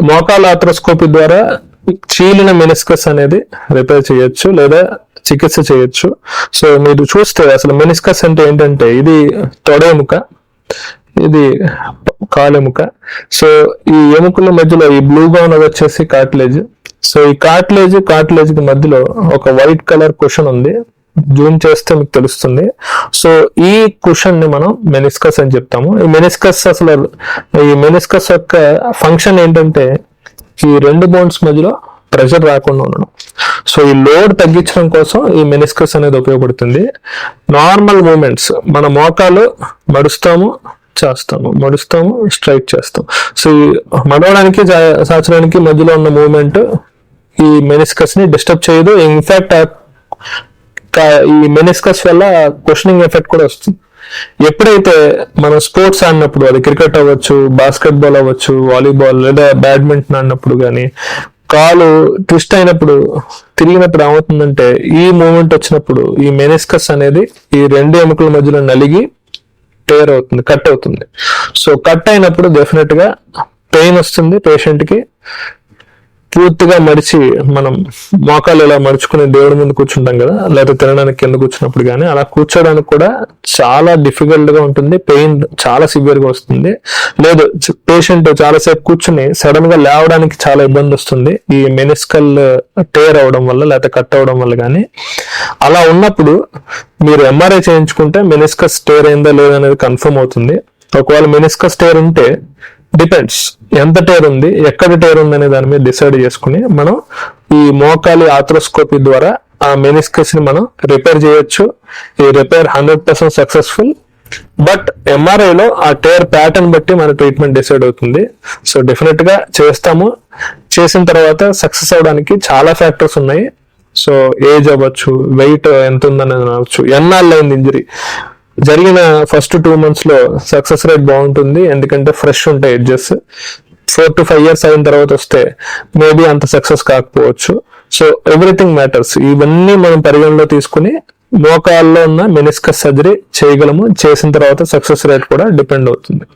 మోకాల ఆర్థ్రోస్కోపీ ద్వారా చీలిన మెనిస్కస్ అనేది రిపేర్ చేయొచ్చు లేదా చికిత్స చేయొచ్చు. సో మీరు చూస్తే అసలు మెనిస్కస్ అంటే ఏంటంటే ఇది తొడ ఎముక, ఇది కాలెముక. సో ఈ ఎముకల మధ్యలో ఈ బ్లూగా ఉన్నది వచ్చేసి కార్టిలేజ్. సో ఈ కార్టిలేజ్ కి మధ్యలో ఒక వైట్ కలర్ కుషన్ ఉంది, జూమ్ చేస్తే మీకు తెలుస్తుంది. సో ఈ కుషన్ ని మనం మెనిస్కస్ అని చెప్తాము. ఈ మెనిస్కస్ యొక్క ఫంక్షన్ ఏంటంటే ఈ రెండు బోన్స్ మధ్యలో ప్రెషర్ రాకుండా ఉండడం. సో ఈ లోడ్ తగ్గించడం కోసం ఈ మెనిస్కస్ అనేది ఉపయోగపడుతుంది. నార్మల్ మూమెంట్స్, మన మోకాలు మడుస్తాము, స్ట్రైట్ చేస్తాం. సో ఈ మడవడానికి సాచడానికి మధ్యలో ఉన్న మూమెంట్ ఈ మెనిస్కస్ ని డిస్టర్బ్ చేయదు. ఇన్ఫాక్ట్ ఈ మెనిస్కస్ వల్ల క్వశ్చనింగ్ ఎఫెక్ట్ కూడా వస్తుంది. ఎప్పుడైతే మనం స్పోర్ట్స్ ఆడినప్పుడు, అది క్రికెట్ అవ్వచ్చు, బాస్కెట్బాల్ అవ్వచ్చు, వాలీబాల్ లేదా బ్యాడ్మింటన్ ఆడినప్పుడు కానీ కాలు ట్విస్ట్ అయినప్పుడు, తిరిగినప్పుడు ఏమవుతుందంటే ఈ మూమెంట్ వచ్చినప్పుడు ఈ మెనిస్కస్ అనేది ఈ రెండు ఎముకల మధ్యలో నలిగి టేర్ అవుతుంది, కట్ అవుతుంది. సో కట్ అయినప్పుడు డెఫినెట్ గా పెయిన్ వస్తుంది పేషెంట్ కి. పూర్తిగా మడిచి, మనం మోకాలు ఇలా మడుచుకుని దేవుడి ముందు కూర్చుంటాం కదా, లేదా తినడానికి కింద కూర్చున్నప్పుడు కానీ అలా కూర్చోడానికి కూడా చాలా డిఫికల్ట్ గా ఉంటుంది, పెయిన్ చాలా సివియర్ గా వస్తుంది. లేదు పేషెంట్ చాలాసేపు కూర్చుని సడన్ గా లేవడానికి చాలా ఇబ్బంది వస్తుంది ఈ మెనిస్కల్ టేర్ అవడం వల్ల లేకపోతే కట్ అవడం వల్ల. కానీ అలా ఉన్నప్పుడు మీరు ఎంఆర్ఐ చేయించుకుంటే మెనిస్కస్ టేర్ అయిందా లేదనేది కన్ఫర్మ్ అవుతుంది. ఒకవేళ మెనిస్కస్ టేర్ ఉంటే డిపెండ్స్ ఎంత టేర్ ఉంది, ఎక్కడ టేర్ ఉంది అనే దాని మీద డిసైడ్ చేసుకుని మనం ఈ మోకాలి ఆర్థ్రోస్కోపీ ద్వారా ఆ మెనిస్కస్ ని మనం రిపేర్ చేయొచ్చు. ఈ రిపేర్ 100% సక్సెస్ఫుల్. బట్ ఎంఆర్ఐలో ఆ టేర్ ప్యాటర్న్ బట్టి మన ట్రీట్మెంట్ డిసైడ్ అవుతుంది. సో డెఫినెట్ గా చేస్తాము. చేసిన తర్వాత సక్సెస్ అవడానికి చాలా ఫ్యాక్టర్స్ ఉన్నాయి. సో ఏజ్ అవ్వచ్చు, వెయిట్ ఎంత ఉందనేది అవ్వచ్చు, ఎన్నాళ్ళు అయింది ఇంజరీ. జరిగిన ఫస్ట్ 2 months లో సక్సెస్ రేట్ బాగుంటుంది, ఎందుకంటే ఫ్రెష్ ఉంటాయి ఎడ్జెస్. 4 to 5 years అయిన తర్వాత వస్తే మేబీ అంత సక్సెస్ కాకపోవచ్చు. So everything matters. ఇవన్నీ మనం పరిగణలో తీసుకుని మోకాల్లో ఉన్న మెనిస్కస్ సర్జరీ చేయగలము. చేసిన తర్వాత సక్సెస్ రేట్ కూడా డిపెండ్ అవుతుంది.